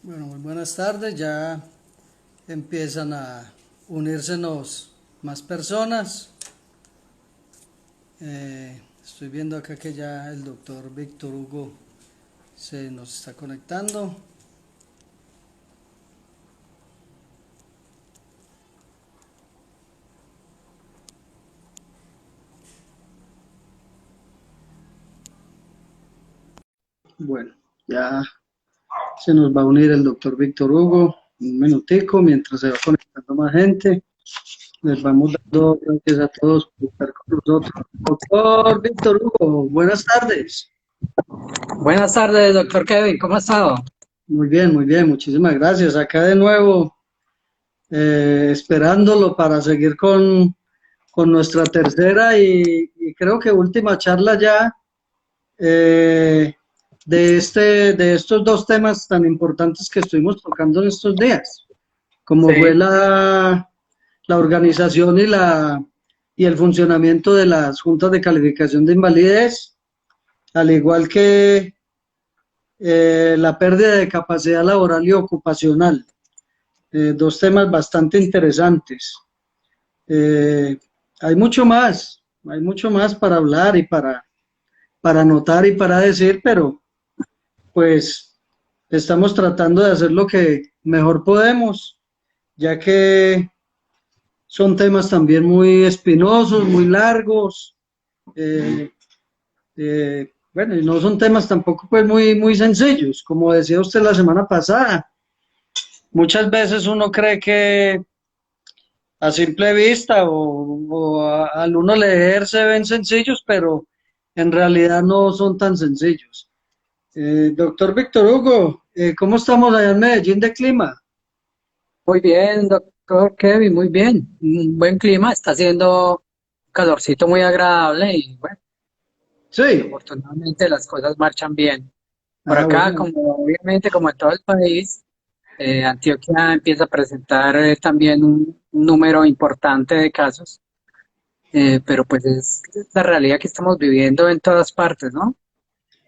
Bueno, muy buenas tardes. Ya empiezan a unírsenos más personas. Estoy viendo acá que ya el doctor Víctor Hugo se nos está conectando. Bueno, ya se nos va a unir el doctor Víctor Hugo. Un minutico mientras se va conectando más gente. Les vamos dando gracias a todos por estar con nosotros. Doctor Víctor Hugo, buenas tardes. Buenas tardes, doctor Kevin, ¿cómo ha estado? Muy bien, muchísimas gracias. Acá de nuevo esperándolo para seguir con nuestra tercera y creo que última charla ya eh, de estos dos temas tan importantes que estuvimos tocando en estos días, como fue Sí, la organización y el funcionamiento de las juntas de calificación de invalidez, al igual que la pérdida de capacidad laboral y ocupacional. Dos temas bastante interesantes. Eh, hay mucho más para hablar y para anotar y para decir, pero pues estamos tratando de hacer lo que mejor podemos, ya que son temas también muy espinosos, muy largos, eh, bueno, y no son temas tampoco pues muy sencillos, como decía usted la semana pasada. Muchas veces uno cree que a simple vista al uno leer se ven sencillos, pero en realidad no son tan sencillos. Doctor Víctor Hugo, ¿cómo estamos allá en Medellín de clima? muy bien, doctor Kevin, muy bien. Un buen clima, está haciendo calorcito muy agradable y bueno, Sí, afortunadamente las cosas marchan bien. Por acá, bueno, como obviamente como en todo el país, Antioquia empieza a presentar también un número importante de casos, pero pues es la realidad que estamos viviendo en todas partes, ¿no?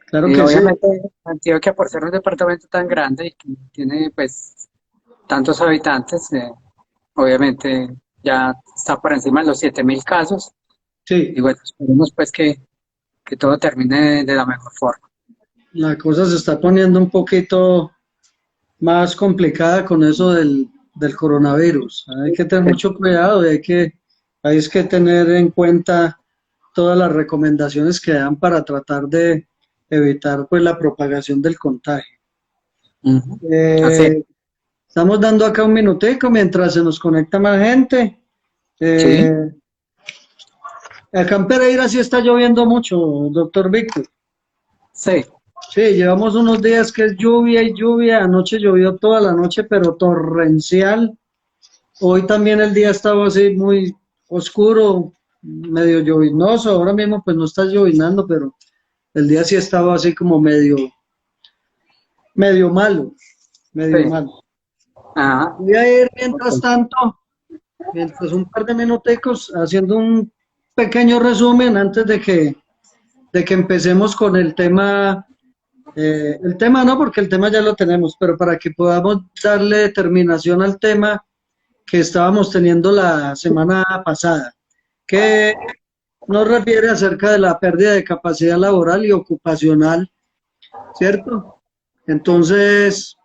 claro que sí. Obviamente Antioquia, por ser un departamento tan grande y que tiene pues tantos habitantes, obviamente ya está por encima de los 7.000 casos y Sí, bueno, esperemos pues que todo termine de la mejor forma. la cosa se está poniendo un poquito más complicada con eso del coronavirus. Hay que tener mucho cuidado y hay que tener en cuenta todas las recomendaciones que dan para tratar de evitar pues la propagación del contagio. Ujú. Así es. Eh, Estamos dando acá un minutico mientras se nos conecta más gente. Sí, Eh, Acá en Pereira sí está lloviendo mucho, doctor Víctor. sí, Sí, llevamos unos días que es lluvia y lluvia. Anoche llovió toda la noche, pero torrencial. Hoy también el día estaba así muy oscuro, medio lloviznoso. Ahora mismo pues no está llovinando, pero el día sí estaba así como medio malo, medio sí. malo. Ah, Voy a ir ok. mientras tanto, mientras un par de minuticos, haciendo un pequeño resumen antes de que empecemos con el tema no, porque el tema ya lo tenemos, pero para que podamos darle terminación al tema que estábamos teniendo la semana pasada, que nos refiere acerca de la pérdida de capacidad laboral y ocupacional, ¿cierto? Entonces,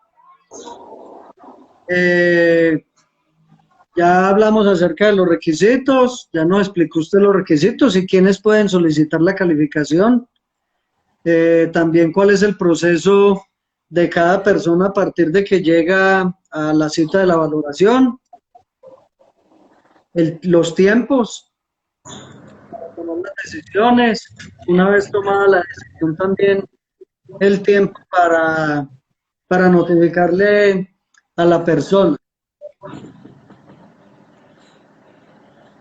eh, ya hablamos acerca de los requisitos, ya nos explicó usted los requisitos y quiénes pueden solicitar la calificación. También cuál es el proceso de cada persona a partir de que llega a la cita de la valoración, los tiempos, tomar las decisiones, una vez tomada la decisión también el tiempo para notificarle a la persona.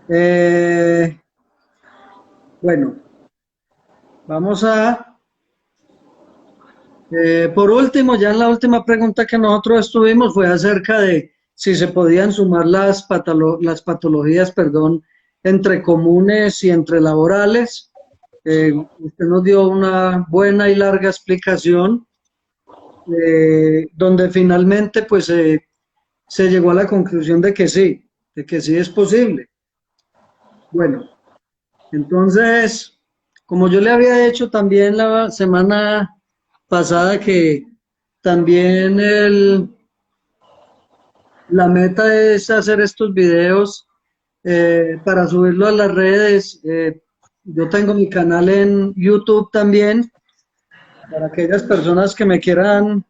Eh, bueno, vamos por último, ya en la última pregunta que nosotros estuvimos fue acerca de si se podían sumar las patologías, perdón, entre comunes y entre laborales. Usted nos dio una buena y larga explicación. donde finalmente pues se llegó a la conclusión de que sí es posible. Bueno, entonces, como yo le había hecho también la semana pasada que también la meta es hacer estos videos para subirlo a las redes. Yo tengo mi canal en YouTube también, para aquellas personas que me quieran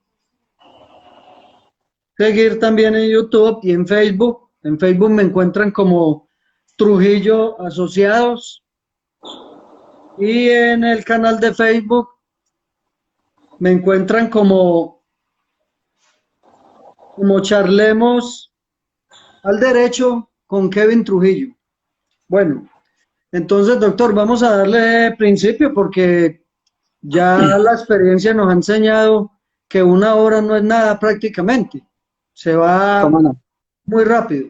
seguir también en YouTube y en Facebook. En Facebook me encuentran como Trujillo Asociados y en el canal de Facebook me encuentran como Charlemos al Derecho con Kevin Trujillo. Bueno, entonces, doctor, vamos a darle principio porque ya la experiencia nos ha enseñado que una hora no es nada prácticamente. Se va ¿Cómo no? muy rápido.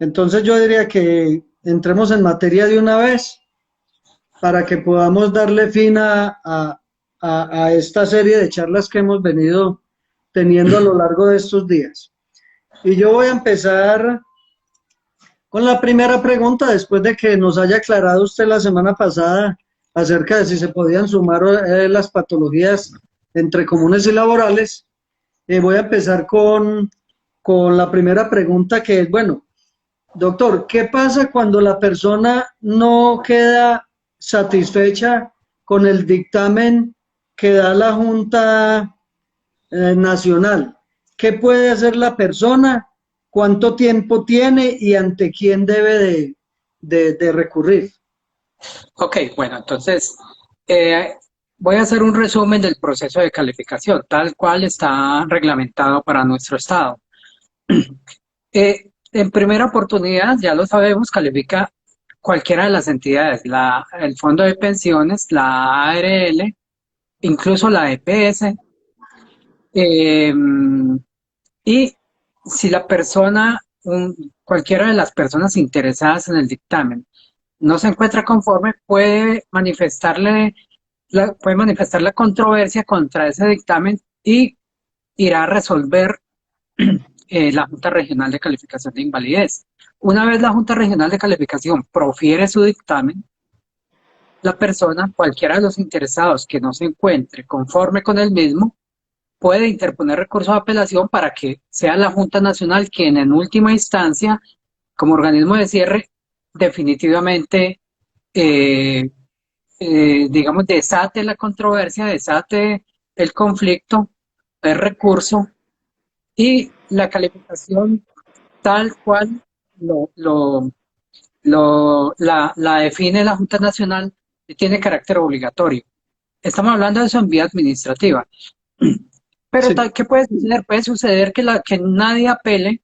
Entonces yo diría que entremos en materia de una vez para que podamos darle fin a esta serie de charlas que hemos venido teniendo a lo largo de estos días. Y yo voy a empezar con la primera pregunta, después de que nos haya aclarado usted la semana pasada acerca de si se podían sumar las patologías entre comunes y laborales. Voy a empezar con la primera pregunta que es, bueno, doctor, ¿qué pasa cuando la persona no queda satisfecha con el dictamen que da la Junta Nacional? ¿Qué puede hacer la persona? ¿Cuánto tiempo tiene y ante quién debe de recurrir? Ok, bueno, entonces eh, voy a hacer un resumen del proceso de calificación, tal cual está reglamentado para nuestro estado. En primera oportunidad, ya lo sabemos, califica cualquiera de las entidades, el Fondo de Pensiones, la ARL, incluso la EPS, eh, y si la persona, cualquiera de las personas interesadas en el dictamen no se encuentra conforme, puede manifestar la controversia contra ese dictamen y irá a resolver la Junta Regional de Calificación de Invalidez. Una vez la Junta Regional de Calificación profiere su dictamen, la persona, cualquiera de los interesados que no se encuentre conforme con el mismo, puede interponer recurso de apelación para que sea la Junta Nacional quien en última instancia, como organismo de cierre, definitivamente, eh, digamos, desate la controversia, desate el conflicto, el recurso y la calificación tal cual lo, lo, la define la Junta Nacional y tiene carácter obligatorio. Estamos hablando de eso en vía administrativa. Pero Sí, ¿qué puede suceder? Puede suceder que nadie apele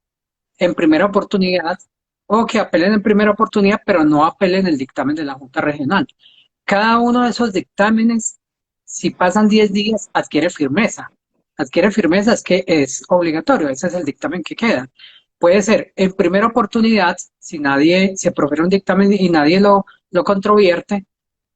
en primera oportunidad o que apelen en primera oportunidad, pero no apelen el dictamen de la Junta Regional. Cada uno de esos dictámenes, si pasan 10 días, adquiere firmeza. Adquiere firmeza, es que es obligatorio, ese es el dictamen que queda. Puede ser en primera oportunidad, si nadie se profiere un dictamen y nadie lo controvierte,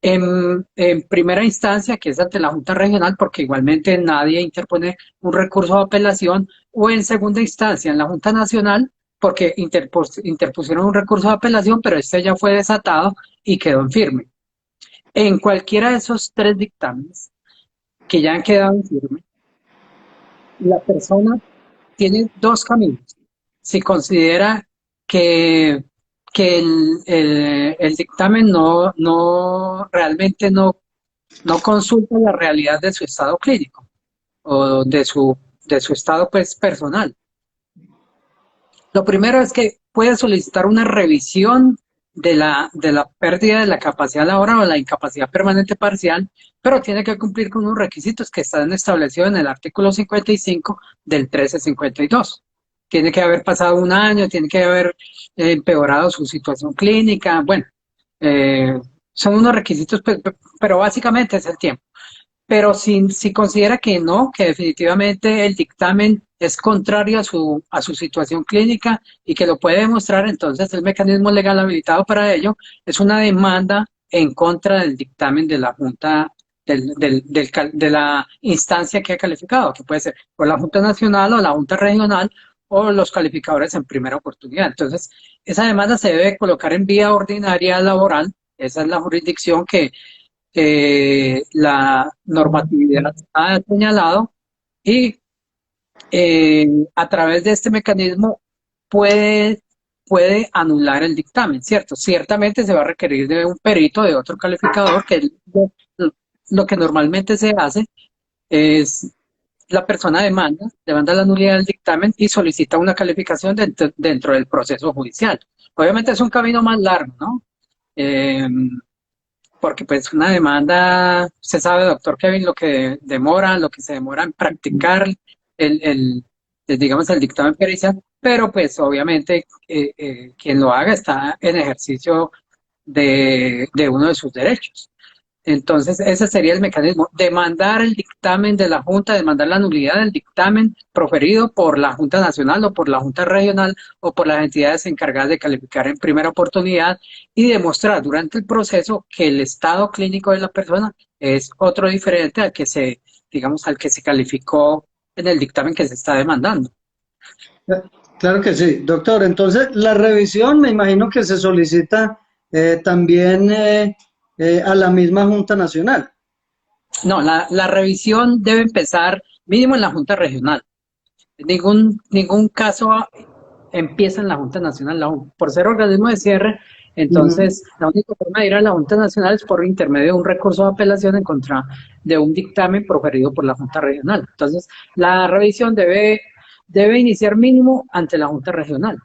en primera instancia, que es ante la Junta Regional, porque igualmente nadie interpone un recurso de apelación, o en segunda instancia, en la Junta Nacional, porque interpusieron un recurso de apelación, pero este ya fue desatado y quedó en firme. En cualquiera de esos tres dictámenes que ya han quedado en firme, la persona tiene dos caminos. Si considera que, que el dictamen realmente no consulta la realidad de su estado clínico o de su estado pues, personal. Lo primero es que puede solicitar una revisión de la pérdida de la capacidad laboral o la incapacidad permanente parcial, pero tiene que cumplir con unos requisitos que están establecidos en el artículo 55 del 1352. Tiene que haber pasado un año, tiene que haber empeorado su situación clínica, bueno, son unos requisitos, pero básicamente es el tiempo. Pero si considera que no, que definitivamente el dictamen es contrario a su situación clínica y que lo puede demostrar, entonces el mecanismo legal habilitado para ello es una demanda en contra del dictamen de la Junta de la instancia que ha calificado, que puede ser o la Junta Nacional o la Junta Regional o los calificadores en primera oportunidad. Entonces, esa demanda se debe colocar en vía ordinaria laboral. Esa es la jurisdicción que la normatividad ha señalado y a través de este mecanismo puede, puede anular el dictamen, ¿cierto? Ciertamente se va a requerir de un perito, de otro calificador, que lo que normalmente se hace es la persona demanda la nulidad del dictamen y solicita una calificación dentro del proceso judicial. Obviamente es un camino más largo, ¿no? Eh, porque pues una demanda, se sabe, doctor Kevin, lo que se demora en practicar digamos, el dictamen pericial, pero pues obviamente quien lo haga está en ejercicio de uno de sus derechos. Entonces, ese sería el mecanismo, demandar el dictamen de la Junta, demandar la nulidad del dictamen proferido por la Junta Nacional o por la Junta Regional o por las entidades encargadas de calificar en primera oportunidad y demostrar durante el proceso que el estado clínico de la persona es otro diferente al que digamos, al que se calificó en el dictamen que se está demandando. Claro que sí, doctor. Entonces, la revisión me imagino que se solicita también a la misma Junta Nacional. No, la revisión debe empezar mínimo en la Junta Regional. Ningún caso empieza en la Junta Nacional. Por ser organismo de cierre, entonces la única forma de ir a la Junta Nacional es por intermedio de un recurso de apelación en contra de un dictamen proferido por la Junta Regional. Entonces, la revisión debe iniciar mínimo ante la Junta Regional.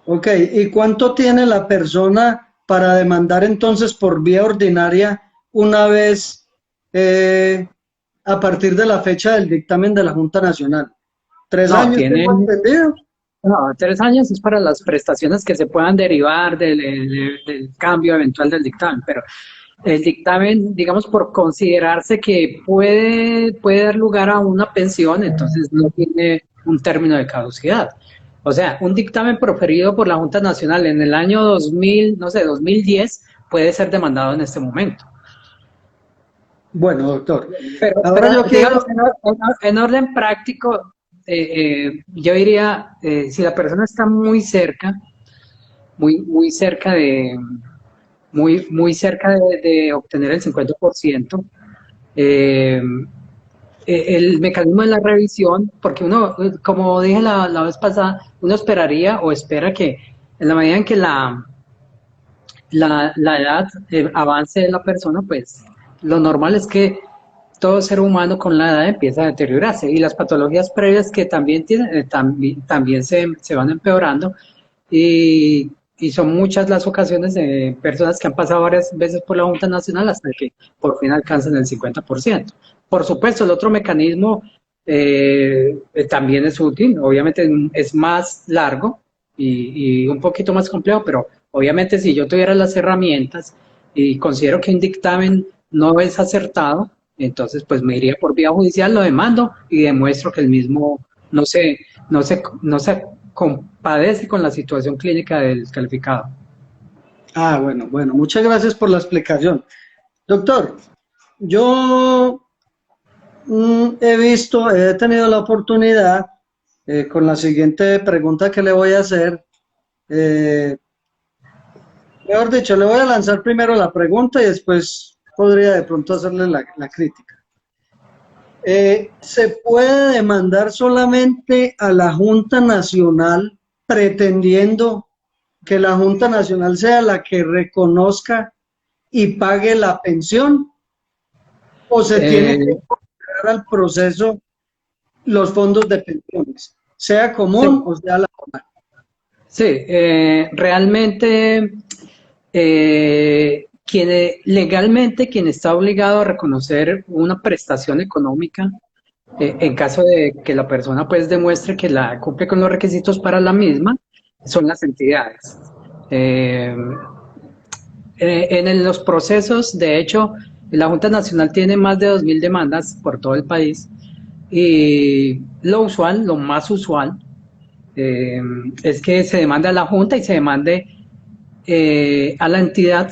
Ok, ¿y cuánto tiene la persona para demandar entonces por vía ordinaria una vez a partir de la fecha del dictamen de la Junta Nacional? ¿3 No, años tengo entendido? No, 3 años es para las prestaciones que se puedan derivar del cambio eventual del dictamen, pero el dictamen, digamos, por considerarse que puede dar lugar a una pensión, entonces no tiene un término de caducidad. O sea, un dictamen proferido por la Junta Nacional en el año 2000, no sé, 2010, puede ser demandado en este momento. Bueno, doctor. Pero Ahora yo quiero... digamos, en orden práctico, yo diría, si la persona está muy cerca, muy cerca muy cerca de obtener el 50%, el mecanismo de la revisión, porque uno, como dije la vez pasada, uno esperaría o espera que en la medida en que la edad avance de la persona, pues lo normal es que todo ser humano con la edad empieza a deteriorarse y las patologías previas que también tienen, también se van empeorando y son muchas las ocasiones de personas que han pasado varias veces por la Junta Nacional hasta que por fin alcanzan el 50%. Por supuesto, el otro mecanismo también es útil, obviamente es más largo y un poquito más complejo, pero obviamente si yo tuviera las herramientas y considero que un dictamen no es acertado, entonces pues me iría por vía judicial, lo demando y demuestro que el mismo no se compadece con la situación clínica del calificado. Ah, bueno, muchas gracias por la explicación. Doctor, yo he tenido la oportunidad, con la siguiente pregunta que le voy a hacer, mejor dicho, le voy a lanzar primero la pregunta y después podría de pronto hacerle la crítica. ¿Se puede demandar solamente a la Junta Nacional pretendiendo que la Junta Nacional sea la que reconozca y pague la pensión? ¿O se tiene que incorporar al proceso los fondos de pensiones, sea común Sí. o sea la formal? Sí, realmente legalmente quien está obligado a reconocer una prestación económica en caso de que la persona pues demuestre que la cumple con los requisitos para la misma son las entidades. En los procesos, de hecho, la Junta Nacional tiene más de 2.000 demandas por todo el país y lo más usual, es que se demande a la Junta y se demande a la entidad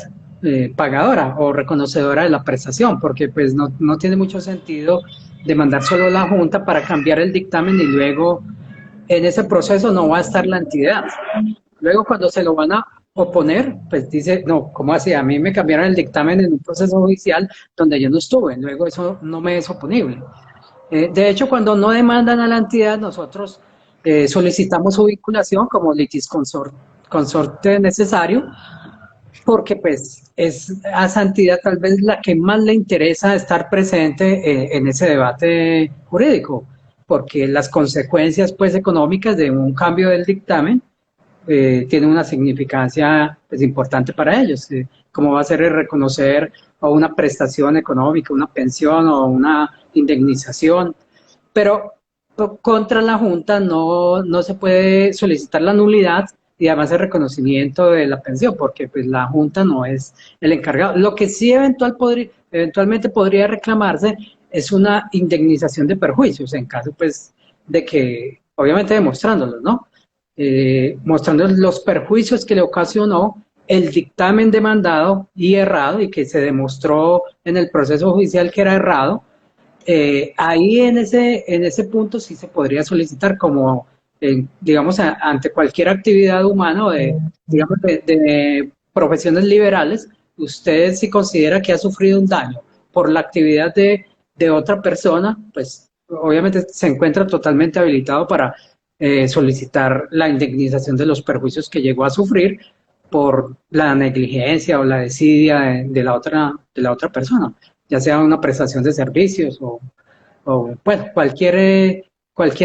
pagadora o reconocedora de la prestación, porque pues no tiene mucho sentido demandar solo la Junta para cambiar el dictamen y luego en ese proceso no va a estar la entidad. Luego cuando se lo van a oponer, pues dice, no, ¿cómo así? A mí me cambiaron el dictamen en un proceso judicial donde yo no estuve, luego eso no me es oponible. De hecho, cuando no demandan a la entidad, nosotros solicitamos su vinculación como consorte necesario, porque pues es a esa entidad tal vez la que más le interesa estar presente en ese debate jurídico, porque las consecuencias pues económicas de un cambio del dictamen tienen una significancia pues importante para ellos, como va a ser el reconocer o una prestación económica, una pensión o una indemnización, pero contra la Junta no se puede solicitar la nulidad y además el reconocimiento de la pensión, porque pues la Junta no es el encargado. Lo que sí eventualmente podría reclamarse es una indemnización de perjuicios, en caso pues de que, obviamente demostrándolos, ¿no? Mostrando los perjuicios que le ocasionó el dictamen demandado y errado, y que se demostró en el proceso judicial que era errado. Ahí en ese punto sí se podría solicitar como, digamos, ante cualquier actividad humana o digamos, de profesiones liberales, usted si considera que ha sufrido un daño por la actividad de otra persona, pues obviamente se encuentra totalmente habilitado para solicitar la indemnización de los perjuicios que llegó a sufrir por la negligencia o la desidia de la otra persona, ya sea una prestación de servicios o bueno, cualquier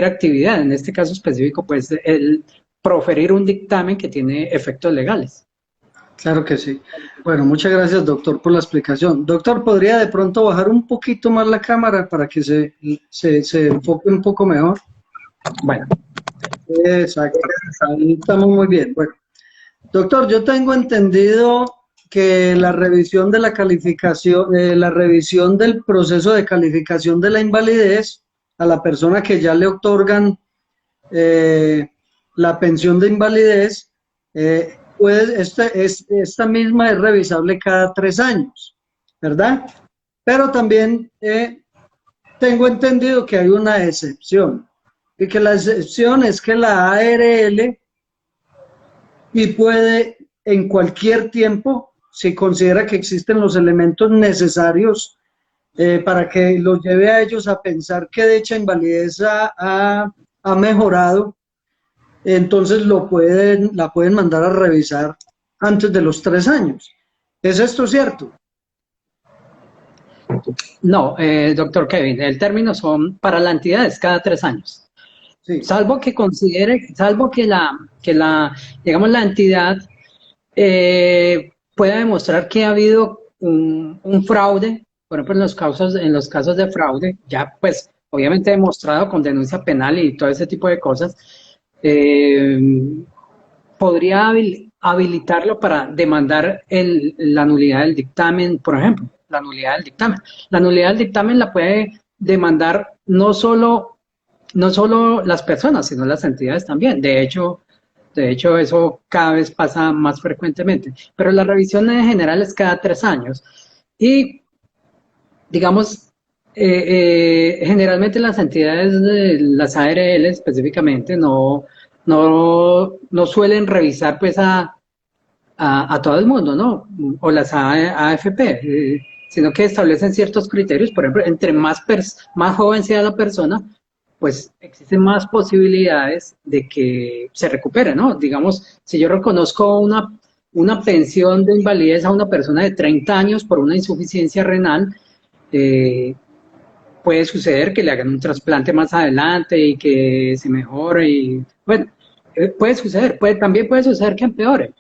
actividad, en este caso específico, pues el proferir un dictamen que tiene efectos legales. Claro que sí. Bueno, muchas gracias, doctor, por la explicación. Doctor, ¿podría de pronto bajar un poquito más la cámara para que se enfoque un poco mejor? Bueno. Exacto. Ahí estamos muy bien. Bueno, doctor, yo tengo entendido que la revisión de la calificación, la revisión del proceso de calificación de la invalidez a la persona que ya le otorgan la pensión de invalidez, esta misma es revisable cada 3 años, ¿verdad? Pero también tengo entendido que hay una excepción, y que la excepción es que la ARL y puede en cualquier tiempo, si considera que existen los elementos necesarios para que los lleve a ellos a pensar que dicha invalidez ha mejorado, entonces la pueden mandar a revisar antes de los 3 años. ¿Es esto cierto? No, doctor Kevin, el término son para la entidad es cada 3 años. Sí. Salvo que digamos, la entidad pueda demostrar que ha habido un fraude, por ejemplo, en los casos de fraude, ya pues obviamente demostrado con denuncia penal y todo ese tipo de cosas, podría habilitarlo para demandar la nulidad del dictamen, por ejemplo, la nulidad del dictamen. La nulidad del dictamen la puede demandar no solo las personas, sino las entidades también. De hecho, eso cada vez pasa más frecuentemente. Pero la revisión en general es cada 3 años. Y, digamos, generalmente las entidades, las ARL específicamente, no suelen revisar pues a todo el mundo, ¿no? O las AFP, sino que establecen ciertos criterios. Por ejemplo, entre más joven sea la persona, pues existen más posibilidades de que se recupere, ¿no? Digamos, si yo reconozco una pensión de invalidez a una persona de 30 años por una insuficiencia renal, puede suceder que le hagan un trasplante más adelante y que se mejore, y bueno, puede suceder, también puede suceder que empeore,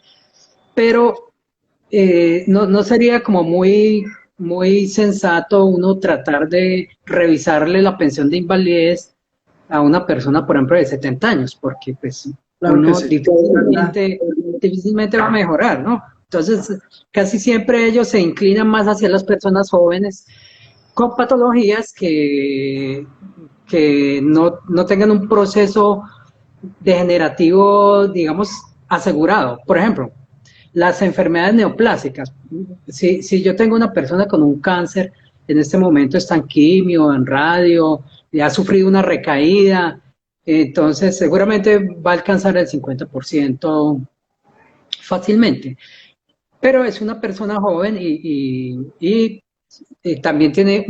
pero no sería como muy sensato uno tratar de revisarle la pensión de invalidez a una persona, por ejemplo, de 70 años, porque pues claro, uno sí, difícilmente va a mejorar, ¿no? Entonces, casi siempre ellos se inclinan más hacia las personas jóvenes con patologías que no tengan un proceso degenerativo, digamos, asegurado. Por ejemplo, Las enfermedades neoplásicas, si yo tengo una persona con un cáncer, en este momento está en quimio, en radio, y ha sufrido una recaída, entonces seguramente va a alcanzar el 50% fácilmente. Pero es una persona joven y también tiene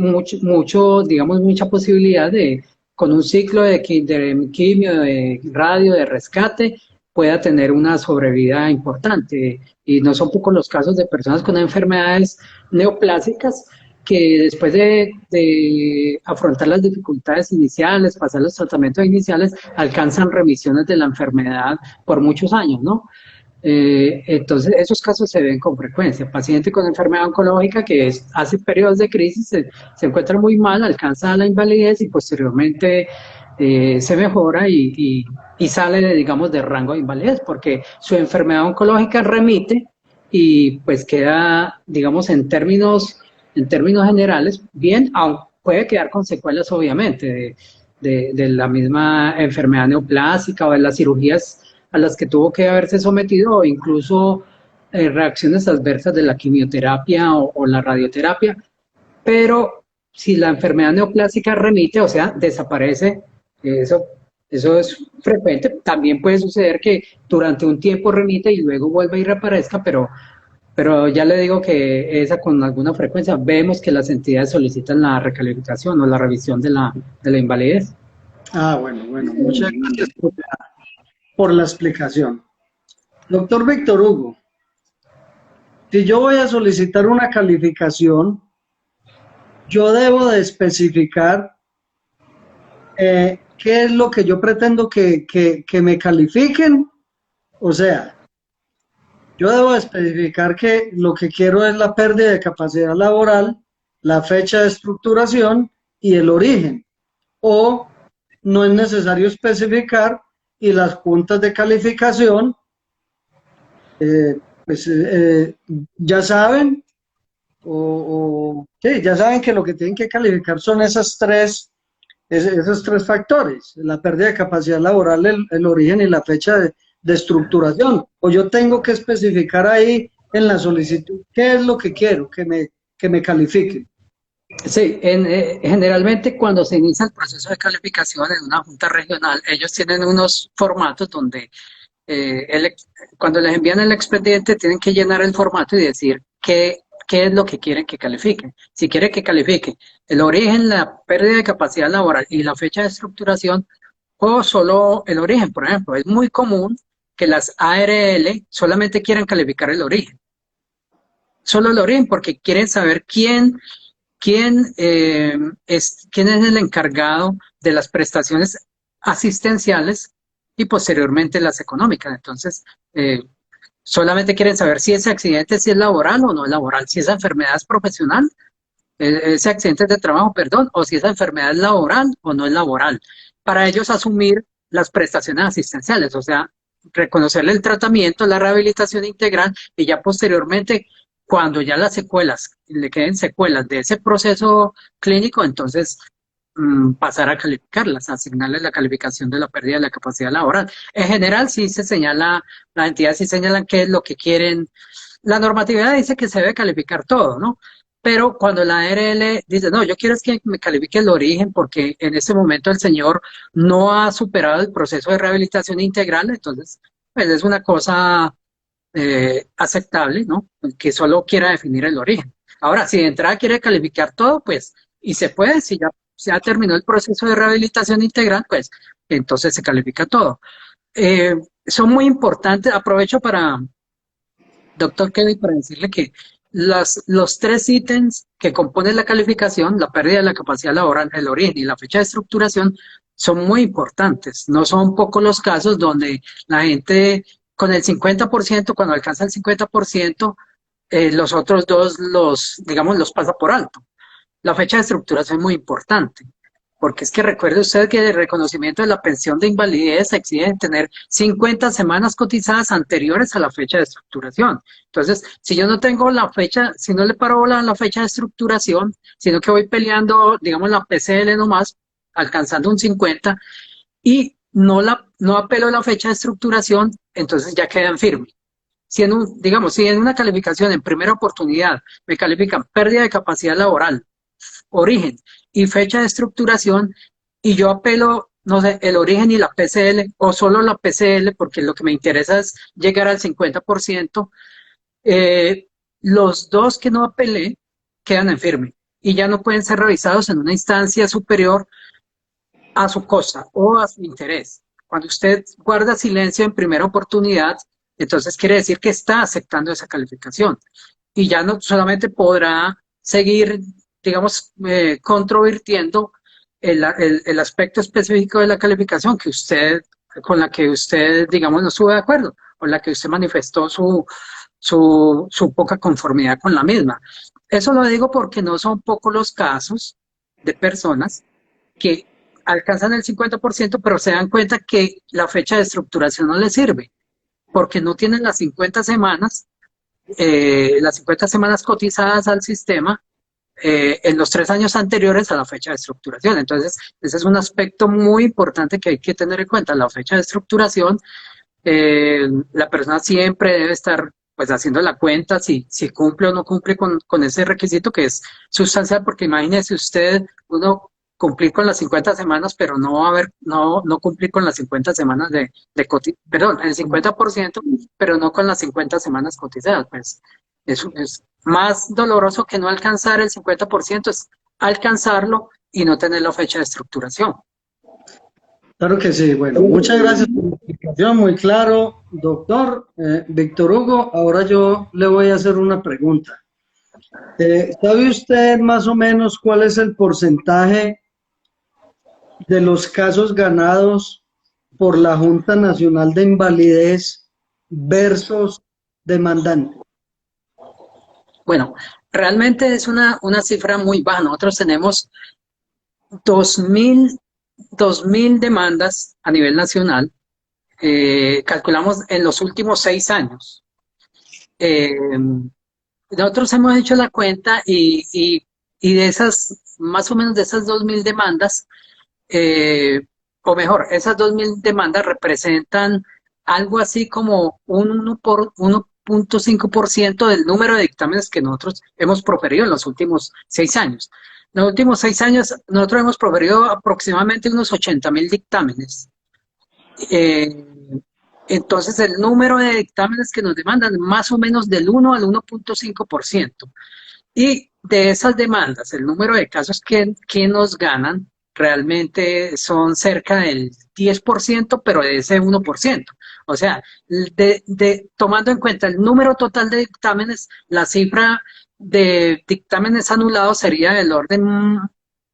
digamos, mucha posibilidad de, con un ciclo de quimio, de radio, de rescate, pueda tener una sobrevida importante. Y no son pocos los casos de personas con enfermedades neoplásicas que después de afrontar las dificultades iniciales, pasar los tratamientos iniciales, alcanzan remisiones de la enfermedad por muchos años, ¿no? Entonces, esos casos se ven con frecuencia. Paciente con enfermedad oncológica que hace periodos de crisis, se encuentra muy mal, alcanza la invalidez y posteriormente se mejora y sale, digamos, de rango de invalidez, porque su enfermedad oncológica remite y pues queda, digamos, en términos generales, bien, aunque puede quedar con secuelas, obviamente, de la misma enfermedad neoplásica o de las cirugías a las que tuvo que haberse sometido o incluso reacciones adversas de la quimioterapia o la radioterapia, pero si la enfermedad neoplásica remite, o sea, desaparece, eso, eso es frecuente. También puede suceder que durante un tiempo remite y luego vuelva y reaparezca, pero ya le digo que esa con alguna frecuencia vemos que las entidades solicitan la recalificación o la revisión de la invalidez. Ah, bueno, bueno, muchas gracias por la explicación. Doctor Víctor Hugo, si yo voy a solicitar una calificación, yo debo de especificar qué es lo que yo pretendo que me califiquen. O sea, yo debo de especificar que lo que quiero es la pérdida de capacidad laboral, la fecha de estructuración y el origen. O no es necesario especificar y las juntas de calificación eh, pues ya saben sí, ya saben que lo que tienen que calificar son esos tres factores, la pérdida de capacidad laboral, el origen y la fecha de estructuración. O yo tengo que especificar ahí en la solicitud qué es lo que quiero que me califiquen. Sí, generalmente cuando se inicia el proceso de calificación en una junta regional, ellos tienen unos formatos donde cuando les envían el expediente tienen que llenar el formato y decir qué es lo que quieren que califiquen. Si quieren que califique el origen, la pérdida de capacidad laboral y la fecha de estructuración, o solo el origen, por ejemplo. Es muy común que las ARL solamente quieran calificar el origen. Solo el origen, porque quieren saber quién es el encargado de las prestaciones asistenciales y posteriormente las económicas. Entonces, solamente quieren saber si ese accidente si es laboral o no es laboral, si esa enfermedad es profesional, ese accidente es de trabajo, perdón, o si esa enfermedad es laboral o no es laboral. Para ellos asumir las prestaciones asistenciales, o sea, reconocerle el tratamiento, la rehabilitación integral y ya posteriormente, cuando ya las secuelas, le queden secuelas de ese proceso clínico, entonces pasar a calificarlas, asignarles la calificación de la pérdida de la capacidad laboral. En general, sí se señala, las entidades sí señalan qué es lo que quieren. La normatividad dice que se debe calificar todo, ¿no? Pero cuando la ARL dice, no, yo quiero es que me califique el origen porque en ese momento el señor no ha superado el proceso de rehabilitación integral, entonces, pues es una cosa aceptable, ¿no? Que solo quiera definir el origen. Ahora, si de entrada quiere calificar todo, pues, y se puede, si ya terminó el proceso de rehabilitación integral, pues, entonces se califica todo. Son muy importantes, aprovecho para, doctor Kevin, para decirle que los tres ítems que componen la calificación, la pérdida de la capacidad laboral, el origen y la fecha de estructuración, son muy importantes. No son pocos los casos donde la gente con el 50%, cuando alcanza el 50%, los otros dos digamos, los pasa por alto. La fecha de estructuración es muy importante, porque es que recuerde usted que el reconocimiento de la pensión de invalidez se exige tener 50 semanas cotizadas anteriores a la fecha de estructuración. Entonces, si yo no tengo la fecha, si no le paro bola a la fecha de estructuración, sino que voy peleando, digamos, la PCL nomás, alcanzando un 50, y no apelo a la fecha de estructuración, entonces ya quedan firmes. si digamos, si en una calificación en primera oportunidad me califican pérdida de capacidad laboral, origen y fecha de estructuración, y yo apelo, no sé, el origen y la PCL, o solo la PCL, porque lo que me interesa es llegar al 50%, los dos que no apelé quedan en firme y ya no pueden ser revisados en una instancia superior a su costa o a su interés. Cuando usted guarda silencio en primera oportunidad, entonces quiere decir que está aceptando esa calificación y ya no solamente podrá seguir, digamos, controvirtiendo el aspecto específico de la calificación que usted, con la que usted, digamos, no estuvo de acuerdo, o la que usted manifestó su poca conformidad con la misma. Eso lo digo porque no son pocos los casos de personas que alcanzan el 50%, pero se dan cuenta que la fecha de estructuración no les sirve, porque no tienen las 50 semanas cotizadas al sistema en los 3 años anteriores a la fecha de estructuración. Entonces, ese es un aspecto muy importante que hay que tener en cuenta. La fecha de estructuración, la persona siempre debe estar pues haciendo la cuenta si cumple o no cumple con ese requisito que es sustancial, porque imagínese usted, uno cumplir con las 50 semanas, pero no cumplir con las 50 semanas perdón, el 50%, pero no con las 50 semanas cotizadas, pues es más doloroso que no alcanzar el 50%, es alcanzarlo y no tener la fecha de estructuración. Claro que sí. Bueno, muchas gracias por la explicación, muy claro, doctor. Víctor Hugo, ahora yo le voy a hacer una pregunta. ¿Sabe usted más o menos cuál es el porcentaje de los casos ganados por la Junta Nacional de Invalidez versus demandante? Bueno, realmente es una cifra muy baja. Nosotros tenemos 2.000 demandas a nivel nacional, calculamos en los últimos 6 años. Nosotros hemos hecho la cuenta y de esas, más o menos de esas 2.000 demandas, o mejor, esas 2.000 demandas representan algo así como un 1.5% del número de dictámenes que nosotros hemos proferido en los últimos 6 años. En los últimos 6 años nosotros hemos proferido aproximadamente unos 80.000 dictámenes. Entonces el número de dictámenes que nos demandan más o menos del 1 al 1.5%. Y de esas demandas, el número de casos que nos ganan realmente son cerca del 10%, pero de ese 1%. O sea, tomando en cuenta el número total de dictámenes, la cifra de dictámenes anulados sería del orden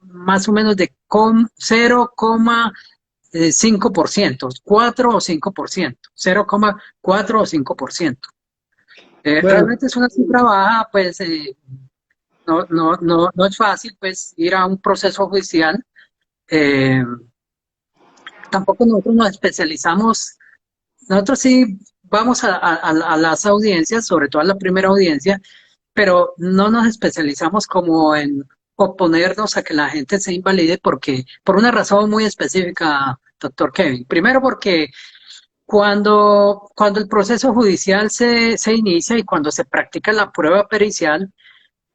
más o menos de 0,5%, 4 o 5%, 0,4 o 5%. Bueno, Realmente es una cifra baja, pues no es fácil pues ir a un proceso judicial. Eh, Tampoco nosotros nos especializamos, nosotros sí vamos a las audiencias, sobre todo a la primera audiencia, pero no nos especializamos como en oponernos a que la gente se invalide por una razón muy específica, doctor Kevin. Primero porque cuando el proceso judicial se inicia y cuando se practica la prueba pericial,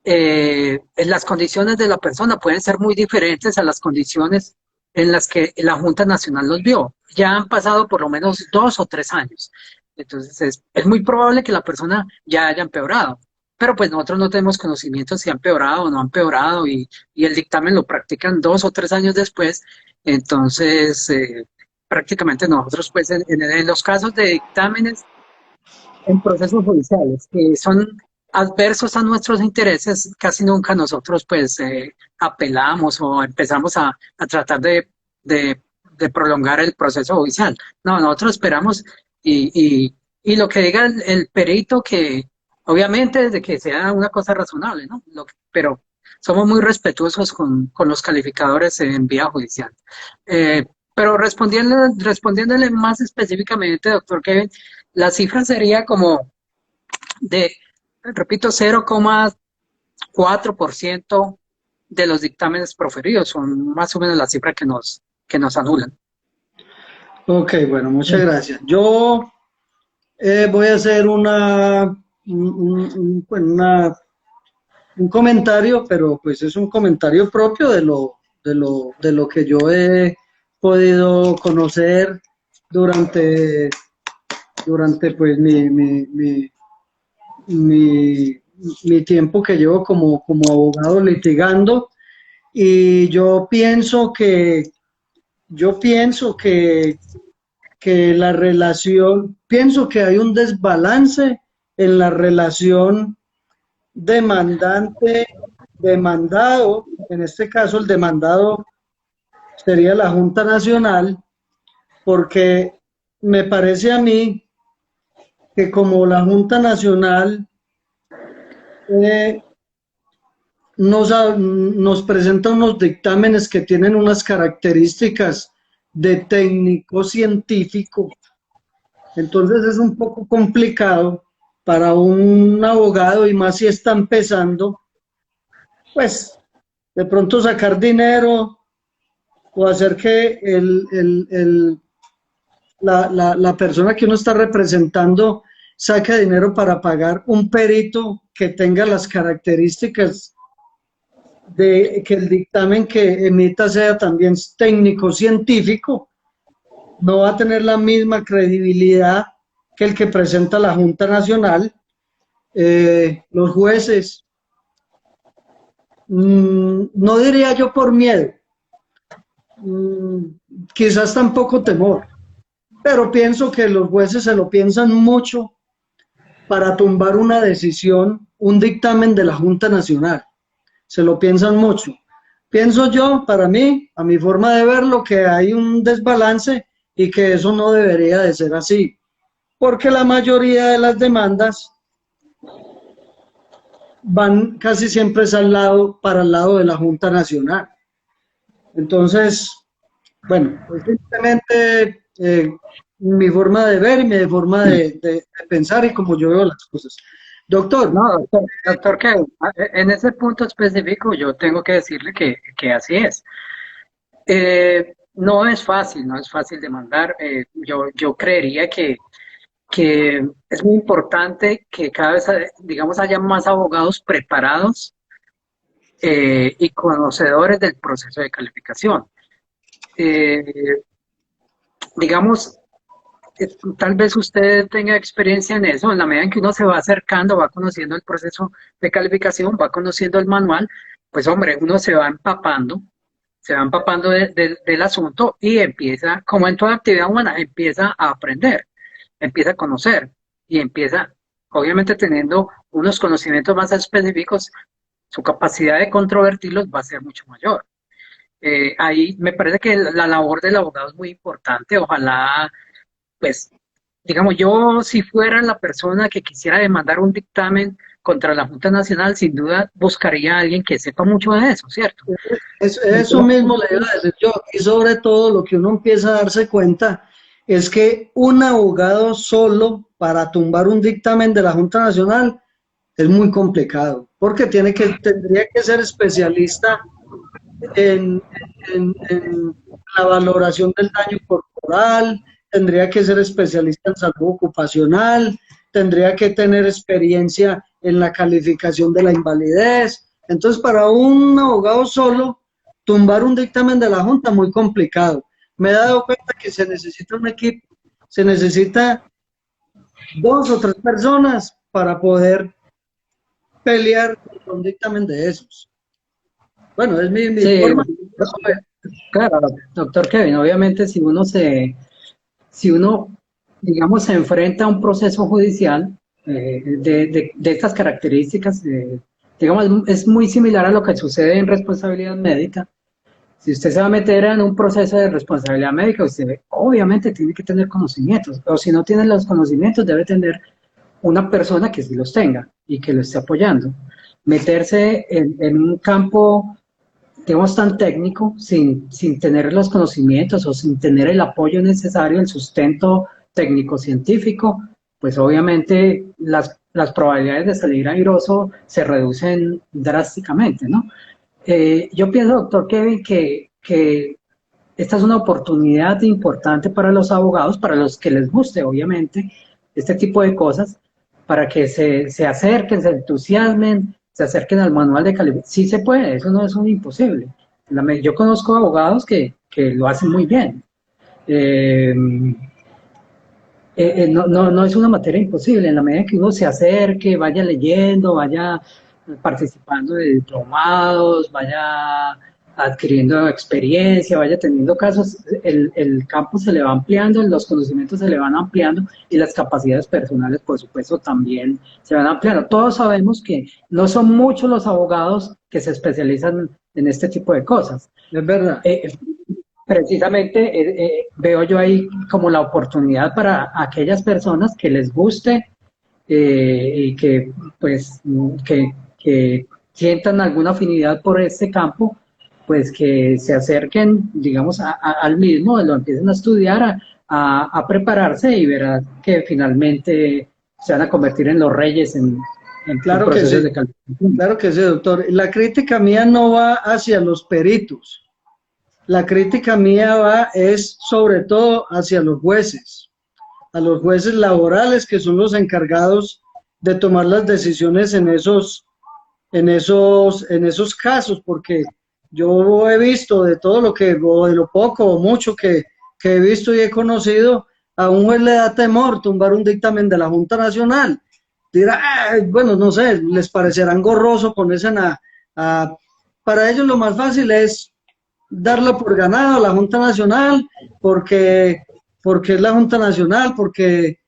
las condiciones de la persona pueden ser muy diferentes a las condiciones en las que la Junta Nacional los vio. Ya han pasado por lo menos 2 o 3 años. Entonces es muy probable que la persona ya haya empeorado. Pero pues nosotros no tenemos conocimiento si ha empeorado o no ha empeorado y el dictamen lo practican 2 o 3 años después. Entonces, prácticamente nosotros pues en los casos de dictámenes en procesos judiciales que son adversos a nuestros intereses, casi nunca nosotros pues apelamos o empezamos a tratar de prolongar el proceso judicial. No, nosotros esperamos y lo que diga el perito, que obviamente desde que sea una cosa razonable, ¿no? Pero somos muy respetuosos con los calificadores en vía judicial. Pero respondiéndole más específicamente, doctor Kevin, la cifra sería como de, repito, 0,4% de los dictámenes proferidos, son más o menos la cifra que nos anulan. ok, bueno, muchas gracias. Yo Voy a hacer un comentario, pero pues es un comentario propio de lo que yo he podido conocer durante, durante pues mi, mi tiempo que llevo como abogado litigando. Y yo pienso que la relación, pienso que hay un desbalance en la relación demandante-demandado. En este caso, el demandado sería la Junta Nacional, porque me parece a mí que como la Junta Nacional eh, nos presenta unos dictámenes que tienen unas características de técnico científico. Entonces es un poco complicado para un abogado, y más si está empezando, pues de pronto sacar dinero o hacer que la persona que uno está representando saque dinero para pagar un perito que tenga las características de que el dictamen que emita sea también técnico científico. No va a tener la misma credibilidad que el que presenta la Junta Nacional. Los jueces, no diría yo por miedo, mmm, quizás tampoco temor, pero pienso que los jueces se lo piensan mucho para tumbar una decisión, un dictamen de la Junta Nacional. Se lo piensan mucho. Pienso yo, para mí, a mi forma de verlo, que hay un desbalance y que eso no debería de ser así, porque la mayoría de las demandas van casi siempre para el lado de la Junta Nacional. Entonces, bueno, pues simplemente mi forma de ver y mi forma de pensar y como yo veo las cosas. Doctor, No, doctor Kevin, en ese punto específico yo tengo que decirle que así es. No es fácil, no es fácil demandar. Yo creería que es muy importante que cada vez, digamos, haya más abogados preparados y conocedores del proceso de calificación. Eh, digamos, tal vez usted tenga experiencia en eso, en la medida en que uno se va acercando, va conociendo el proceso de calificación, va conociendo el manual, pues hombre, uno se va empapando del asunto y empieza, como en toda actividad humana, empieza a aprender, empieza a conocer y empieza, obviamente teniendo unos conocimientos más específicos, su capacidad de controvertirlos va a ser mucho mayor. Ahí me parece que la labor del abogado es muy importante, ojalá pues, digamos, yo si fuera la persona que quisiera demandar un dictamen contra la Junta Nacional, sin duda buscaría a alguien que sepa mucho de eso, ¿cierto? eso Entonces, mismo le iba a decir yo, y sobre todo lo que uno empieza a darse cuenta es que un abogado solo para tumbar un dictamen de la Junta Nacional es muy complicado, porque tendría que ser especialista en, en la valoración del daño corporal, tendría que ser especialista en salud ocupacional, tendría que tener experiencia en la calificación de la invalidez. Entonces, para un abogado solo, tumbar un dictamen de la Junta muy complicado. Me he dado cuenta que se necesita un equipo, se necesita dos o tres personas para poder pelear contra un dictamen de esos. Bueno, es mi sí, forma. claro, doctor Kevin, obviamente si uno, digamos, se enfrenta a un proceso judicial de estas características, digamos, es muy similar a lo que sucede en responsabilidad médica. Si usted se va a meter en un proceso de responsabilidad médica, usted obviamente tiene que tener conocimientos, o si no tiene los conocimientos, debe tener una persona que sí los tenga y que lo esté apoyando. Meterse en un campo, digamos, tan técnico, sin tener los conocimientos o sin tener el apoyo necesario, el sustento técnico-científico, pues obviamente las probabilidades de salir airoso se reducen drásticamente, ¿no? Yo pienso, doctor Kevin, que esta es una oportunidad importante para los abogados, para los que les guste, obviamente, este tipo de cosas, para que se acerquen, se entusiasmen, se acerquen al manual de calificación. Sí se puede, eso no es un imposible. Yo conozco abogados que lo hacen muy bien. Eh, no es una materia imposible, en la medida que uno se acerque, vaya leyendo, vaya participando de diplomados, vaya adquiriendo experiencia, vaya teniendo casos, el campo se le va ampliando, los conocimientos se le van ampliando y las capacidades personales, por supuesto, también se van ampliando. Todos sabemos que no son muchos los abogados que se especializan en este tipo de cosas. Es verdad. Precisamente veo yo ahí como la oportunidad para aquellas personas que les guste y que pues que sientan alguna afinidad por este campo, pues que se acerquen, digamos, al mismo, lo empiecen a estudiar, a prepararse y verán que finalmente se van a convertir en los reyes en Claro que procesos sí, de calificación. claro que sí, doctor. La crítica mía no va hacia los peritos. La crítica mía va es sobre todo hacia los jueces, a los jueces laborales que son los encargados de tomar las decisiones en esos casos, porque yo he visto de todo lo que, o de lo poco o mucho que he visto y he conocido, a un juez le da temor tumbar un dictamen de la Junta Nacional. Dirá, bueno, no sé, les parecerá engorroso ponerse a, para ellos lo más fácil es darlo por ganado a la Junta Nacional, porque es la Junta Nacional, porque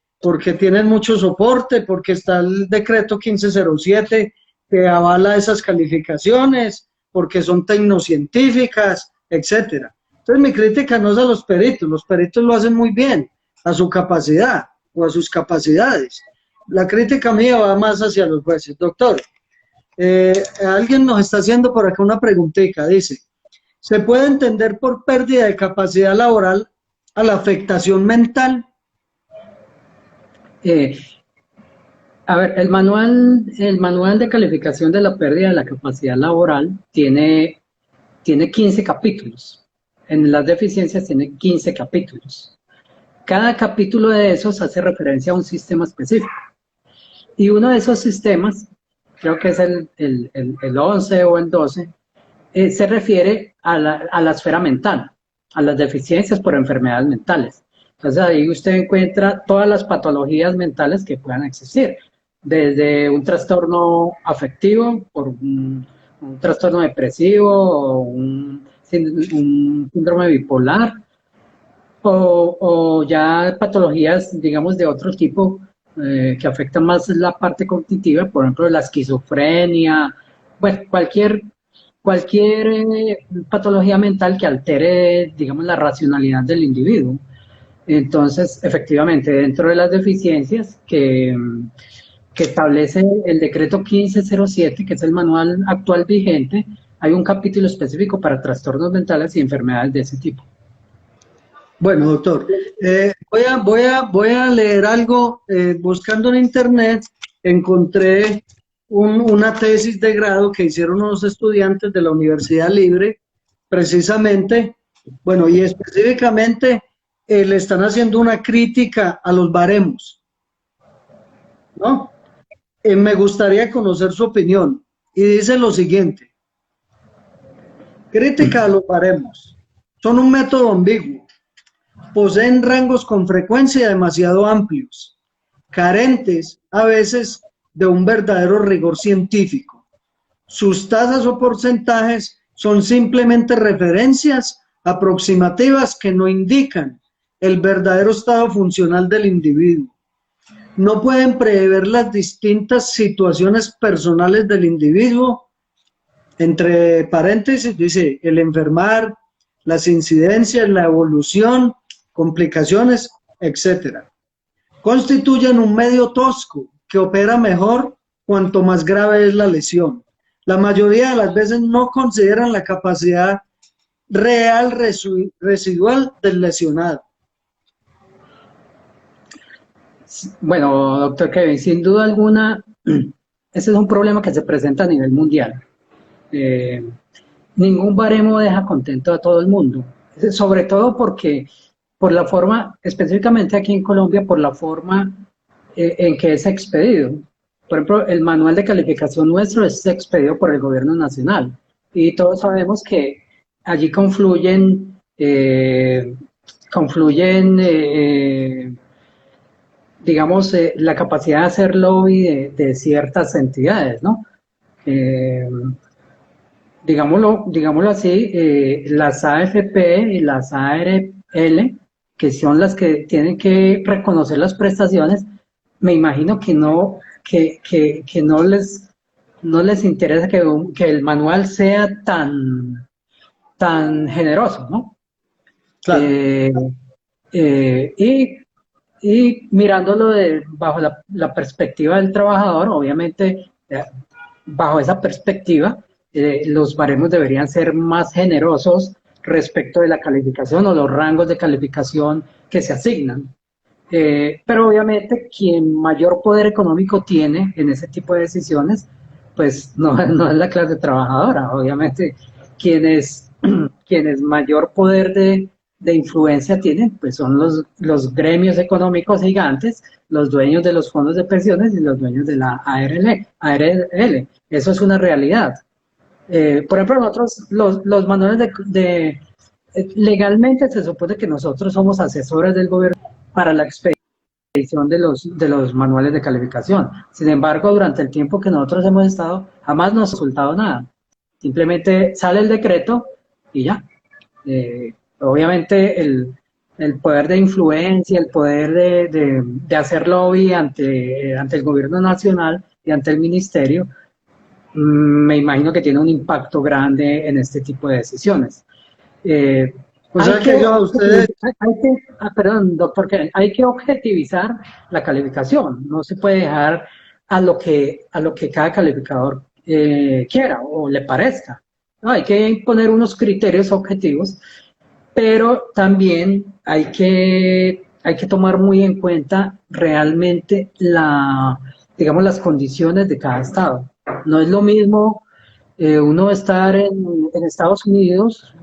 tienen mucho soporte, porque está el decreto 1507 que avala esas calificaciones, porque son tecnocientíficas, etcétera. Entonces mi crítica no es a los peritos lo hacen muy bien, a su capacidad o a sus capacidades. La crítica mía va más hacia los jueces. Doctor, alguien nos está haciendo por acá una preguntita, dice, ¿se puede entender por pérdida de capacidad laboral a la afectación mental? Eh, A ver, el manual de calificación de la pérdida de la capacidad laboral tiene 15 capítulos. En las deficiencias tiene 15 capítulos. Cada capítulo de esos hace referencia a un sistema específico. Y uno de esos sistemas, creo que es el 11 o el 12, se refiere a la esfera mental, a las deficiencias por enfermedades mentales. Entonces ahí usted encuentra todas las patologías mentales que puedan existir, desde un trastorno afectivo, por un trastorno depresivo, o un síndrome bipolar, o ya patologías, digamos, de otro tipo que afectan más la parte cognitiva, por ejemplo, la esquizofrenia, bueno, cualquier patología mental que altere, digamos, la racionalidad del individuo. Entonces, efectivamente, dentro de las deficiencias que establece el decreto 1507, que es el manual actual vigente, hay un capítulo específico para trastornos mentales y enfermedades de ese tipo. Bueno, doctor, voy a leer algo. Buscando en internet, encontré una tesis de grado que hicieron unos estudiantes de la Universidad Libre, precisamente, bueno, y específicamente le están haciendo una crítica a los baremos, ¿no? Me gustaría conocer su opinión. Y dice lo siguiente, crítica a los baremos. Son un método ambiguo. Poseen rangos con frecuencia demasiado amplios, carentes a veces de un verdadero rigor científico. Sus tasas o porcentajes son simplemente referencias aproximativas que no indican el verdadero estado funcional del individuo. No pueden prever las distintas situaciones personales del individuo, entre paréntesis dice el enfermar, las incidencias, la evolución, complicaciones, etcétera. Constituyen un medio tosco que opera mejor cuanto más grave es la lesión. La mayoría de las veces no consideran la capacidad real residual del lesionado. Bueno, doctor Kevin, sin duda alguna, ese es un problema que se presenta a nivel mundial. Eh, Ningún baremo deja contento a todo el mundo, sobre todo porque por la forma, específicamente aquí en Colombia, por la forma en que es expedido. Por ejemplo, el manual de calificación nuestro es expedido por el gobierno nacional y todos sabemos que allí confluyen, digamos, la capacidad de hacer lobby de ciertas entidades, ¿no? Eh, digámoslo así, las AFP y las ARL, que son las que tienen que reconocer las prestaciones, me imagino que que no les interesa que el manual sea tan generoso, ¿no? Claro. Eh, eh, y, y mirándolo bajo la perspectiva del trabajador, obviamente, bajo esa perspectiva, los baremos deberían ser más generosos respecto de la calificación o los rangos de calificación que se asignan. Pero obviamente quien mayor poder económico tiene en ese tipo de decisiones, pues no es la clase trabajadora. Obviamente quienes, quienes mayor poder de influencia tienen, pues son los gremios económicos gigantes, los dueños de los fondos de pensiones y los dueños de la ARL. Eso es una realidad. Por ejemplo, nosotros, los manuales legalmente se supone que nosotros somos asesores del gobierno para la expedición de los manuales de calificación. Sin embargo, durante el tiempo que nosotros hemos estado, jamás nos ha resultado nada. Simplemente sale el decreto y ya. Obviamente el poder de influencia, el poder de hacer lobby ante el gobierno nacional y ante el ministerio, me imagino que tiene un impacto grande en este tipo de decisiones. Eh, O sea que a ustedes, perdón, doctor, hay que objetivizar la calificación. No se puede dejar a lo que cada calificador quiera o le parezca. No, hay que poner unos criterios objetivos, pero también hay que tomar muy en cuenta realmente digamos, las condiciones de cada estado. No es lo mismo uno estar en Estados Unidos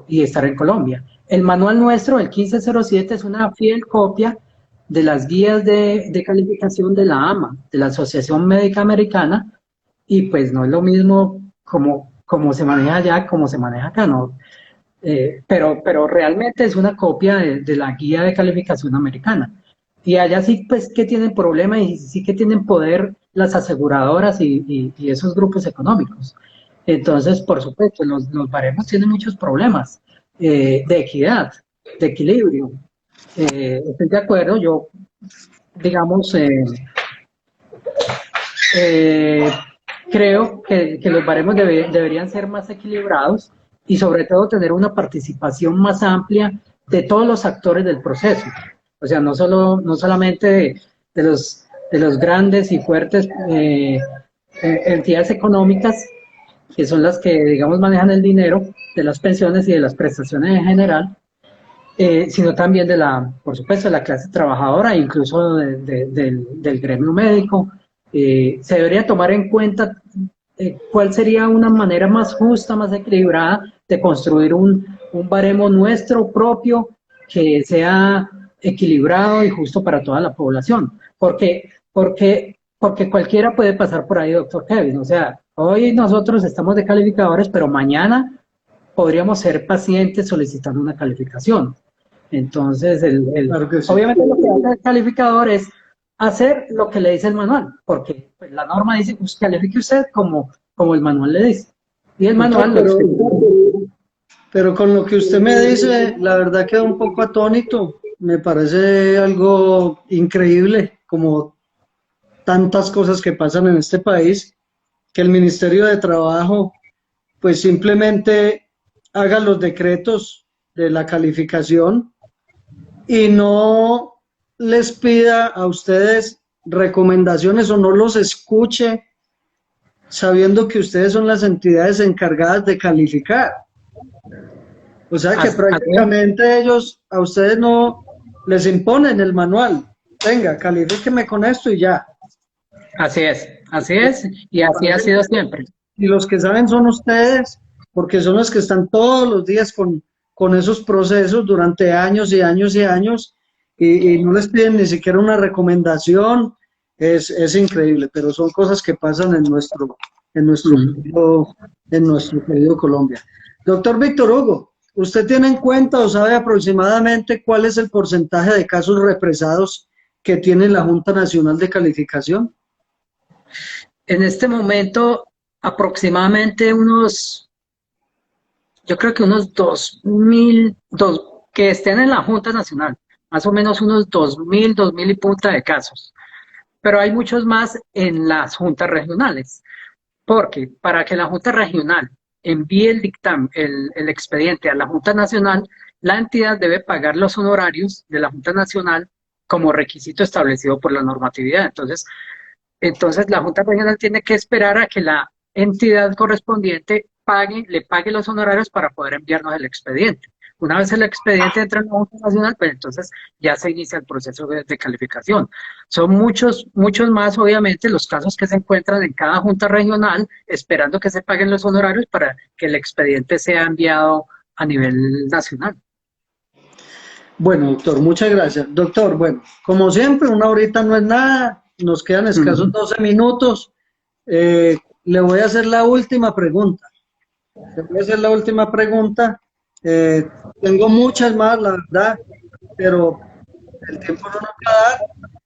y estar en Colombia. El manual nuestro, el 1507, es una fiel copia de las guías de calificación de la AMA, de la Asociación Médica Americana, y pues no es lo mismo como se maneja allá, como se maneja acá, ¿no? Pero realmente es una copia de la guía de calificación americana. Y allá sí, pues, que tienen problema y sí que tienen poder las aseguradoras y esos grupos económicos. Entonces, por supuesto, los baremos tienen muchos problemas de equidad, de equilibrio. Estoy de acuerdo, yo, digamos, eh, creo que los baremos deberían ser más equilibrados y sobre todo tener una participación más amplia de todos los actores del proceso. O sea, no solamente de los grandes y fuertes entidades económicas, que son las que, digamos, manejan el dinero de las pensiones y de las prestaciones en general, sino también por supuesto, de la clase trabajadora, incluso del gremio médico. Se debería tomar en cuenta cuál sería una manera más justa, más equilibrada de construir un baremo nuestro propio que sea equilibrado y justo para toda la población. Porque cualquiera puede pasar por ahí, doctor Kevin. O sea, hoy nosotros estamos de calificadores, pero mañana podríamos ser pacientes solicitando una calificación. Entonces, claro que sí. obviamente lo que hace el calificador es hacer lo que le dice el manual, porque pues, la norma dice, pues califique usted como el manual le dice. Y el Doctor, manual lo pero con lo que usted me dice, la verdad quedo un poco atónito. Me parece algo increíble, como tantas cosas que pasan en este país, que el Ministerio de Trabajo pues simplemente haga los decretos de la calificación y no les pida a ustedes recomendaciones o no los escuche sabiendo que ustedes son las entidades encargadas de calificar. O sea que prácticamente ellos a ustedes no les imponen el manual. Venga, califíqueme con esto y ya. así es, y así ha sido siempre. Y los que saben son ustedes, porque son los que están todos los días con esos procesos durante años y años y años, y no les piden ni siquiera una recomendación, es increíble, pero son cosas que pasan Mm. en nuestro querido Colombia. Doctor Víctor Hugo, ¿usted tiene en cuenta o sabe aproximadamente cuál es el porcentaje de casos represados que tiene la Junta Nacional de Calificación? En este momento, aproximadamente yo creo que unos 2.000, que estén en la Junta Nacional, más o menos unos 2.000 y punta de casos. Pero hay muchos más en las juntas regionales, porque para que la Junta Regional envíe el dictamen, el expediente a la Junta Nacional, la entidad debe pagar los honorarios de la Junta Nacional como requisito establecido por la normatividad. Entonces la Junta Regional tiene que esperar a que la entidad correspondiente le pague los honorarios para poder enviarnos el expediente. Una vez el expediente entra en la Junta Nacional, pues entonces ya se inicia el proceso de calificación. Son muchos más, obviamente, los casos que se encuentran en cada Junta Regional, esperando que se paguen los honorarios para que el expediente sea enviado a nivel nacional. Bueno, doctor, muchas gracias. Doctor, bueno, como siempre, una horita no es nada, nos quedan escasos 12 minutos. Le voy a hacer la última pregunta. Le voy a hacer la última pregunta. Eh, Tengo muchas más, la verdad, pero el tiempo no nos va a dar.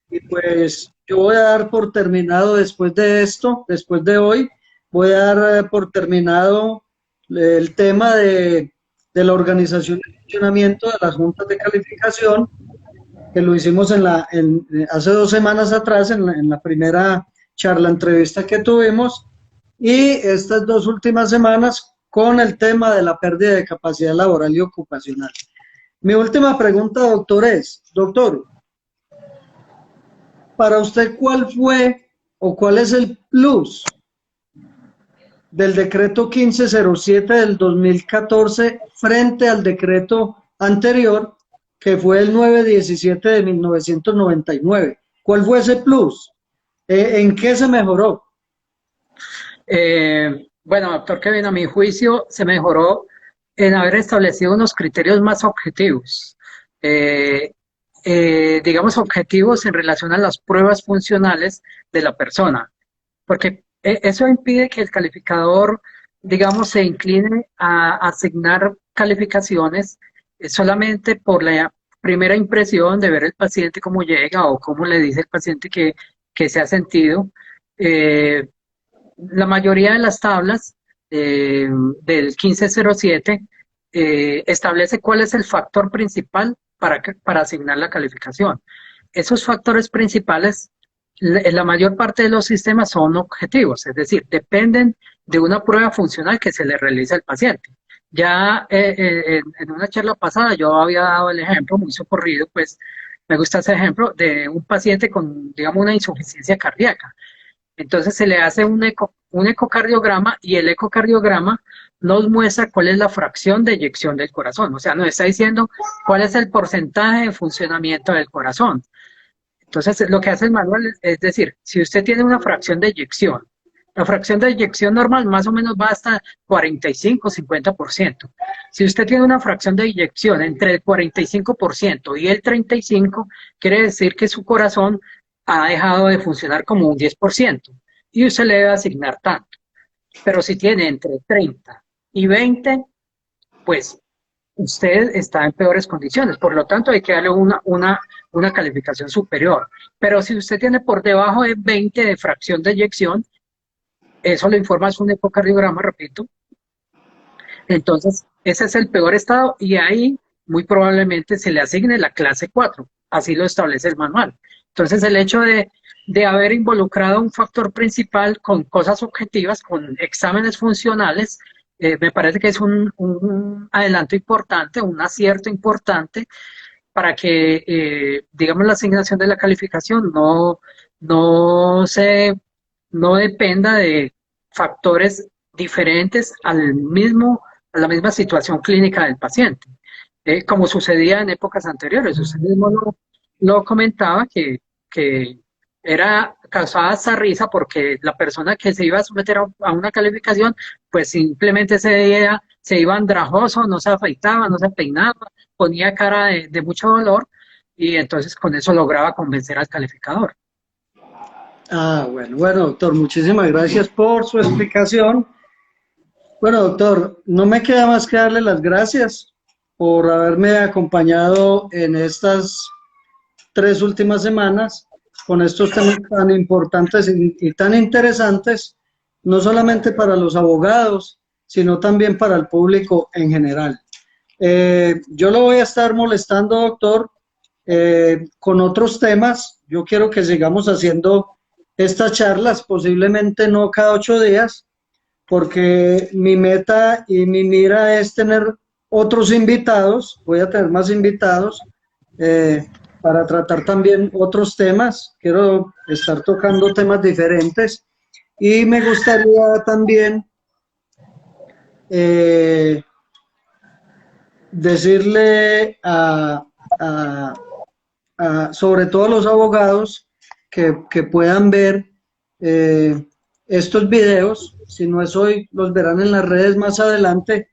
Y pues yo voy a dar por terminado después de esto, después de hoy, voy a dar por terminado el tema de la organización y funcionamiento de las juntas de calificación, que lo hicimos hace 2 semanas atrás, en la primera charla, entrevista que tuvimos, y estas 2 últimas semanas con el tema de la pérdida de capacidad laboral y ocupacional. Mi última pregunta, doctor, doctor, para usted, ¿cuál fue o cuál es el plus del decreto 1507 del 2014 frente al decreto anterior, que fue el 917 de 1999? ¿Cuál fue ese plus? ¿En qué se mejoró? Bueno, doctor Kevin, a mi juicio se mejoró en haber establecido unos criterios más objetivos. Eh, digamos, objetivos en relación a las pruebas funcionales de la persona, porque eso impide que el calificador, digamos, se incline a asignar calificaciones solamente por la primera impresión de ver el paciente cómo llega o cómo le dice el paciente que se ha sentido. Eh, la mayoría de las tablas del 1507 establece cuál es el factor principal para asignar la calificación. Esos factores principales, la mayor parte de los sistemas son objetivos, es decir, dependen de una prueba funcional que se le realiza al paciente. Ya en una charla pasada yo había dado el ejemplo muy socorrido, pues me gusta ese ejemplo de un paciente con, digamos, una insuficiencia cardíaca. Entonces se le hace un ecocardiograma y el ecocardiograma nos muestra cuál es la fracción de eyección del corazón. O sea, nos está diciendo cuál es el porcentaje de funcionamiento del corazón. Entonces, lo que hace el manual es decir, si usted tiene una fracción de eyección, la fracción de eyección normal más o menos va hasta 45-50%. Si usted tiene una fracción de eyección entre el 45% y el 35%, quiere decir que su corazón ha dejado de funcionar como un 10% y usted le debe asignar tanto. Pero si tiene entre 30 y 20, pues usted está en peores condiciones. Por lo tanto, hay que darle una calificación superior. Pero si usted tiene por debajo de 20 de fracción de eyección, eso lo informa es un ecocardiograma, repito. Entonces, ese es el peor estado y ahí muy probablemente se le asigne la clase 4. Así lo establece el manual. Entonces, el hecho de haber involucrado un factor principal con cosas objetivas, con exámenes funcionales, me parece que es un adelanto importante, un acierto importante para que, digamos, la asignación de la calificación no se, no dependa de factores diferentes a la misma situación clínica del paciente, como sucedía en épocas anteriores. Usted mismo lo comentaba que era causada esa risa porque la persona que se iba a someter a una calificación, pues simplemente ese día se iba andrajoso, no se afeitaba, no se peinaba, ponía cara de mucho dolor y entonces con eso lograba convencer al calificador. Ah, bueno, bueno, doctor, muchísimas gracias por su explicación. Bueno, doctor, no me queda más que darle las gracias por haberme acompañado en estas 3 últimas semanas con estos temas tan importantes y tan interesantes, no solamente para los abogados, sino también para el público en general. Yo lo voy a estar molestando, doctor, con otros temas. Yo quiero que sigamos haciendo estas charlas, posiblemente no cada 8 días, porque mi meta y mi mira es tener otros invitados, voy a tener más invitados eh, para tratar también otros temas, quiero estar tocando temas diferentes y me gustaría también eh, decirle sobre todo a los abogados que puedan ver eh, estos videos, si no es hoy, los verán en las redes más adelante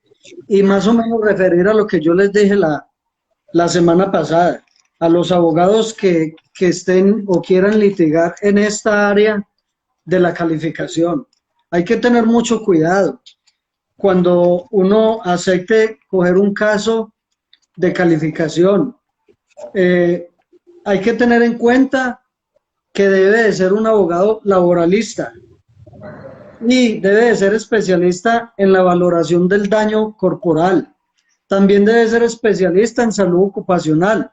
y más o menos referir a lo que yo les dije la semana pasada, a los abogados que estén o quieran litigar en esta área de la calificación. Hay que tener mucho cuidado cuando uno acepte coger un caso de calificación. Eh, Hay que tener en cuenta que debe de ser un abogado laboralista y debe de ser especialista en la valoración del daño corporal. También debe ser especialista en salud ocupacional,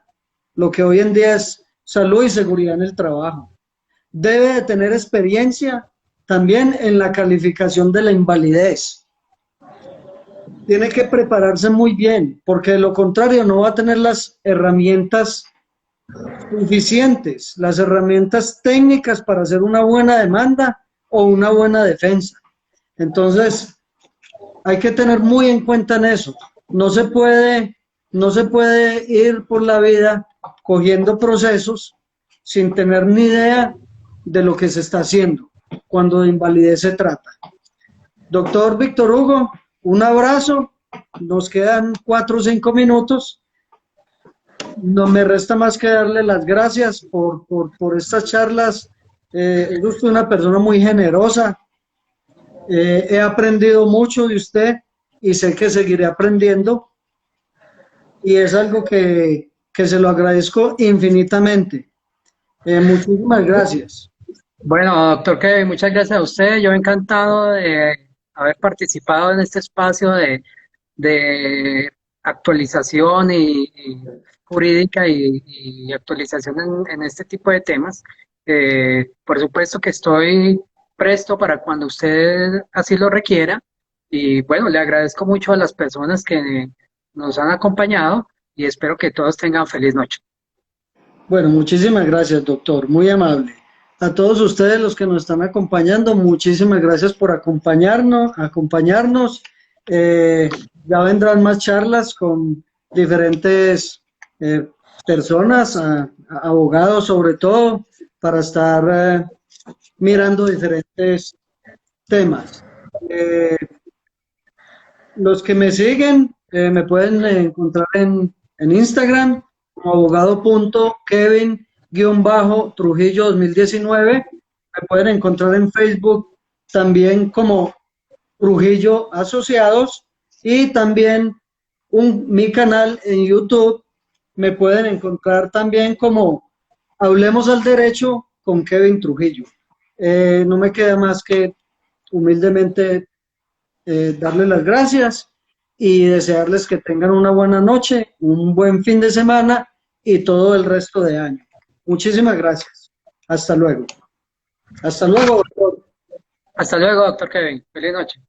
lo que hoy en día es salud y seguridad en el trabajo. Debe de tener experiencia también en la calificación de la invalidez. Tiene que prepararse muy bien, porque de lo contrario no va a tener las herramientas suficientes, las herramientas técnicas para hacer una buena demanda o una buena defensa. Entonces, hay que tener muy en cuenta en eso. No se puede, no se puede ir por la vida cogiendo procesos sin tener ni idea de lo que se está haciendo cuando de invalidez se trata. Doctor Víctor Hugo, un abrazo. Nos quedan 4 o 5 minutos. No me resta más que darle las gracias por estas charlas. Es usted una persona muy generosa. He aprendido mucho de usted y sé que seguiré aprendiendo y es algo que se lo agradezco infinitamente. Muchísimas gracias. Bueno, doctor Kevin, muchas gracias a usted. Yo encantado de haber participado en este espacio de actualización y jurídica y actualización en este tipo de temas. Por supuesto que estoy presto para cuando usted así lo requiera. Y bueno, le agradezco mucho a las personas que nos han acompañado y espero que todos tengan feliz noche. Bueno, muchísimas gracias, doctor. Muy amable. A todos ustedes los que nos están acompañando, muchísimas gracias por acompañarnos. Eh, ya vendrán más charlas con diferentes eh, personas, abogados sobre todo, para estar mirando diferentes temas. Eh, los que me siguen me pueden encontrar en Instagram como abogado.kevin-trujillo 2019. Me pueden encontrar en Facebook también como Trujillo Asociados y también mi canal en YouTube me pueden encontrar también como Hablemos al Derecho con Kevin Trujillo. No me queda más que humildemente darles las gracias y desearles que tengan una buena noche, un buen fin de semana y todo el resto de año. Muchísimas gracias. Hasta luego. Hasta luego, doctor. Hasta luego, doctor Kevin. Feliz noche.